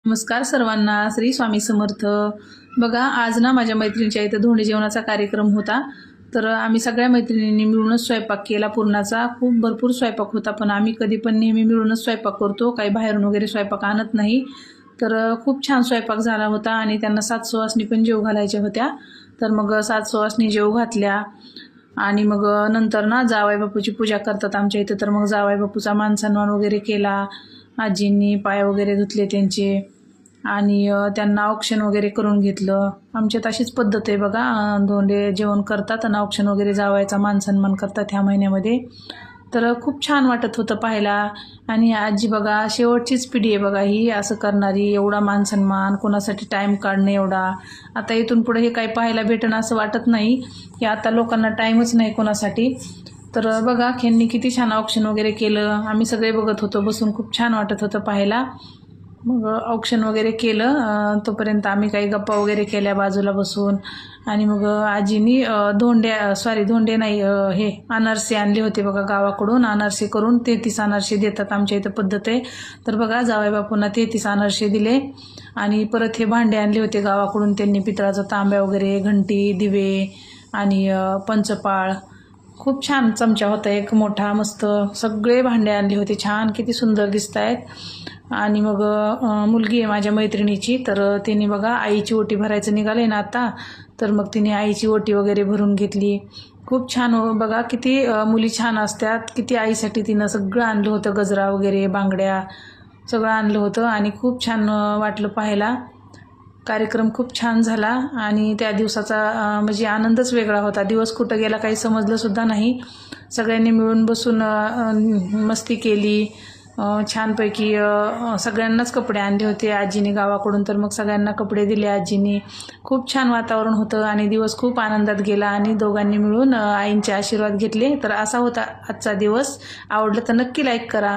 नमस्कार सर्वांना, श्री स्वामी समर्थ। बघा, आज ना माझ्या मैत्रिणीच्या इथं धोंडे जेवणाचा कार्यक्रम होता। तर आम्ही सगळ्या मैत्रिणींनी मिळूनच स्वयंपाक केला पुरणाचा। खूप भरपूर स्वयंपाक होता, पण आम्ही कधी पण नेहमी मिळूनच स्वयंपाक करतो, काही बाहेरून वगैरे स्वयंपाक आणत नाही। तर खूप छान स्वयंपाक झाला होता आणि त्यांना 7 सुवासिनी पण जेव घालायच्या होत्या। तर मग 7 सुवासिनी जेव घातल्या आणि मग नंतर ना जावई बापूची पूजा करतात आमच्या इथं। तर मग जावई बापूचा मान सन्मान वगैरे केला, आजींनी पाय वगैरे धुतले त्यांचे आणि त्यांना औक्षण वगैरे करून घेतलं। आमच्यात अशीच पद्धत आहे बघा, धोंडे जेवण करतात आणि औक्षण वगैरे जावायचा मान सन्मान करतात ह्या महिन्यामध्ये। तर खूप छान वाटत होतं पाहायला। आणि आजी बघा, शेवटचीच पिढी आहे बघा ही असं करणारी, एवढा मान सन्मान कोणासाठी टाईम काढणं एवढा। आता इथून पुढे हे काही पाहायला भेटणं असं वाटत नाही की आता लोकांना टाईमच नाही कोणासाठी। तर बघा, ह्यांनी किती छान औक्षण वगैरे केलं, आम्ही सगळे बघत होतो बसून, खूप छान वाटत होतं पाहायला। मग औक्षण वगैरे केलं, तोपर्यंत आम्ही काही गप्पा वगैरे केल्या बाजूला बसून। आणि मग आजीनी धोंडे नाही, हे अनारसे आणले होते बघा गावाकडून। अनारसे करून 33 अनारसे देतात आमच्या इथं, पद्धत आहे। तर बघा, जावई बापूंना 33 अनारसे दिले आणि परत हे भांडे आणले होते गावाकडून त्यांनी, पितळाचा तांब्या वगैरे, घंटी, दिवे आणि पंचपाळ। खूप छान चमचा होता एक मोठा मस्त, सगळे भांडे आणले होते छान, किती सुंदर दिसत आहेत। आणि मग मुलगी आहे माझ्या मैत्रिणीची, तर तिने बघा आईची ओटी भरायचं निघाले ना आता, तर मग तिने आईची ओटी वगैरे भरून घेतली। खूप छान बघा, किती मुली छान असतात, किती आईसाठी तिनं सगळं आणलं होतं, गजरा वगैरे, बांगड्या सगळं आणलं होतं आणि खूप छान वाटलं पाहायला। कार्यक्रम खूप छान झाला आणि त्या दिवसाचा म्हणजे आनंदच वेगळा होता। दिवस कुठं गेला काही समजलं सुद्धा नाही। सगळ्यांनी मिळून बसून मस्ती केली छानपैकी। सगळ्यांनाच कपडे आणले होते आजीने गावाकडून, तर मग सगळ्यांना कपडे दिले आजीने। खूप छान वातावरण होतं आणि दिवस खूप आनंदात गेला आणि दोघांनी मिळून आईंचे आशीर्वाद घेतले। तर असा होता आजचा दिवस। आवडलं तर नक्की लाईक करा।